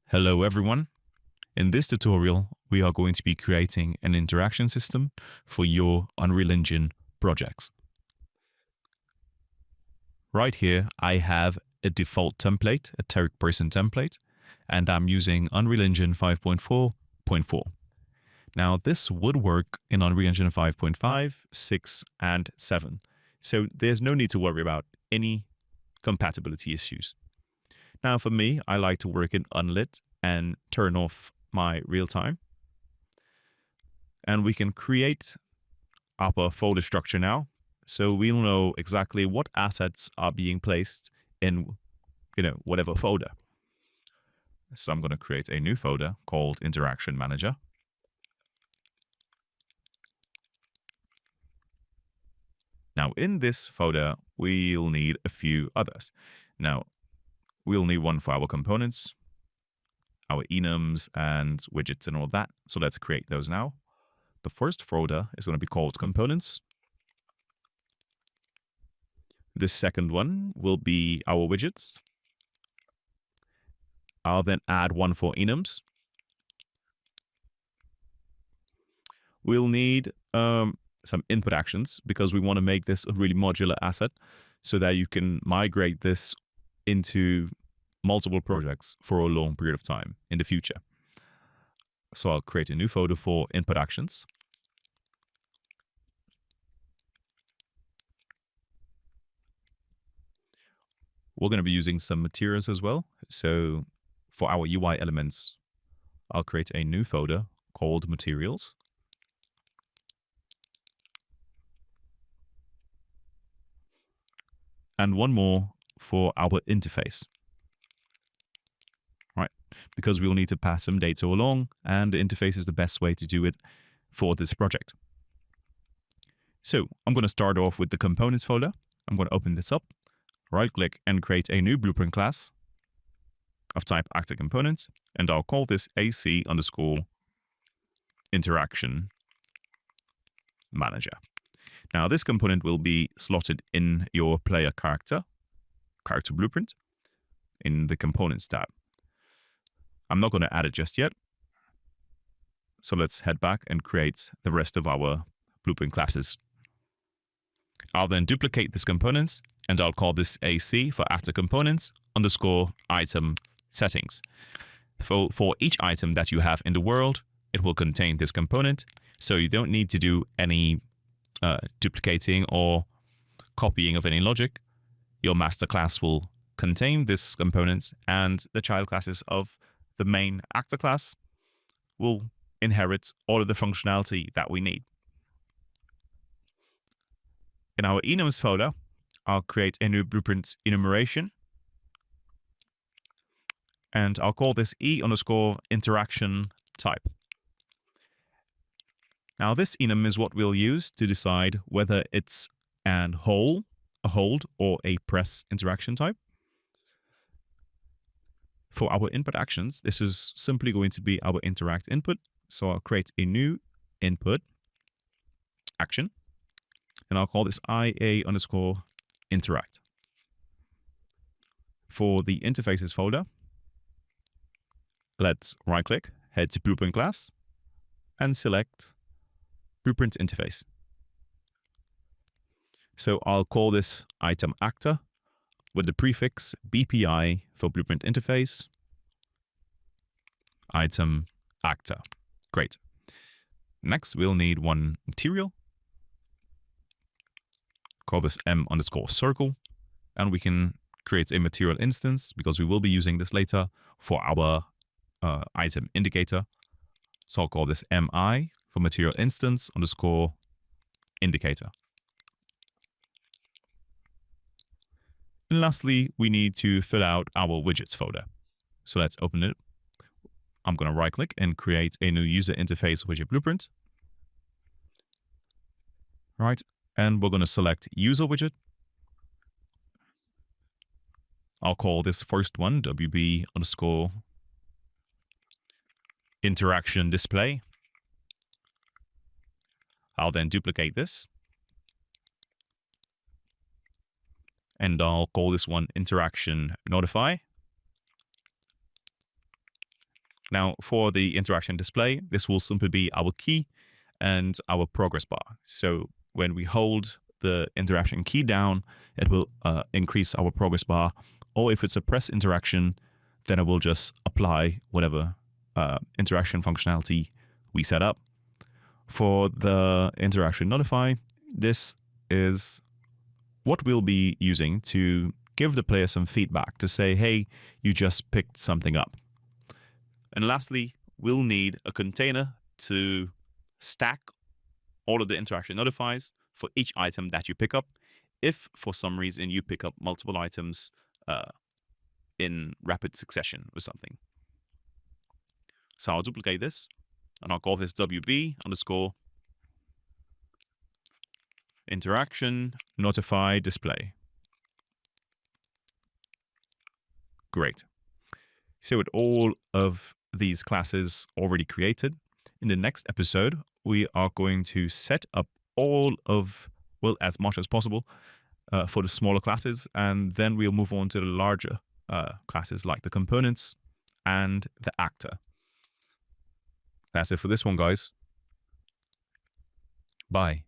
Hello everyone. In this tutorial, we are going to be creating an interaction system for your Unreal Engine projects. Right here, I have a default template, a third person template, and I'm using Unreal Engine 5.4.4. Now, this would work in Unreal Engine 5.5, 6, and 7. So there's no need to worry about any compatibility issues. Now, for me, I like to work in unlit and turn off my real time. And we can create our folder structure now. So we'll know exactly what assets are being placed in, whatever folder. So I'm going to create a new folder called Interaction Manager. Now, in this folder, we'll need a few others. Now, we'll need one for our components, our enums and widgets and all that. So let's create those now. The first folder is going to be called Components. The second one will be our widgets. I'll then add one for enums. We'll need some input actions because we want to make this a really modular asset so that you can migrate this into multiple projects for a long period of time in the future. So I'll create a new folder for input actions. We're going to be using some materials as well. So for our UI elements, I'll create a new folder called Materials. And one more for our interface, right? Because we'll need to pass some data along, and the interface is the best way to do it for this project. So I'm going to start off with the components folder. I'm going to open this up, right-click, and create a new blueprint class of type actor component, and I'll call this AC_interaction manager. Now, this component will be slotted in your player character blueprint in the components tab. I'm not going to add it just yet. So let's head back and create the rest of our blueprint classes. I'll then duplicate this component and I'll call this AC for actor components _ item settings. For each item that you have in the world, it will contain this component. So you don't need to do any duplicating or copying of any logic. Your master class will contain this component, and the child classes of the main actor class will inherit all of the functionality that we need. In our enums folder, I'll create a new blueprint enumeration, and I'll call this E_interaction type. Now, this enum is what we'll use to decide whether it's a hold, or a press interaction type. For our input actions, this is simply going to be our interact input. So I'll create a new input action, and I'll call this IA_interact. For the interfaces folder, let's right-click, head to Blueprint class, and select Blueprint interface. So I'll call this item actor with the prefix BPI for Blueprint interface, item actor. Great. Next, we'll need one material. Call this M_circle, and we can create a material instance because we will be using this later for our item indicator. So I'll call this MI for material instance _indicator. And lastly, we need to fill out our widgets folder. So let's open it. I'm going to right-click and create a new user interface widget blueprint. Right, and we're going to select user widget. I'll call this first one WB_interaction display. I'll then duplicate this, and I'll call this one interaction notify. Now, for the interaction display, this will simply be our key and our progress bar. So when we hold the interaction key down, it will increase our progress bar. Or if it's a press interaction, then it will just apply whatever interaction functionality we set up. For the interaction notify, this is what we'll be using to give the player some feedback to say, hey, you just picked something up. And lastly, we'll need a container to stack all of the interaction notifies for each item that you pick up. If for some reason you pick up multiple items in rapid succession or something. So I'll duplicate this and I'll call this WB underscore interaction notify display. Great. So with all of these classes already created, in the next episode, we are going to set up all of, well, as much as possible for the smaller classes, and then we'll move on to the larger classes like the components and the actor. That's it for this one, guys. Bye.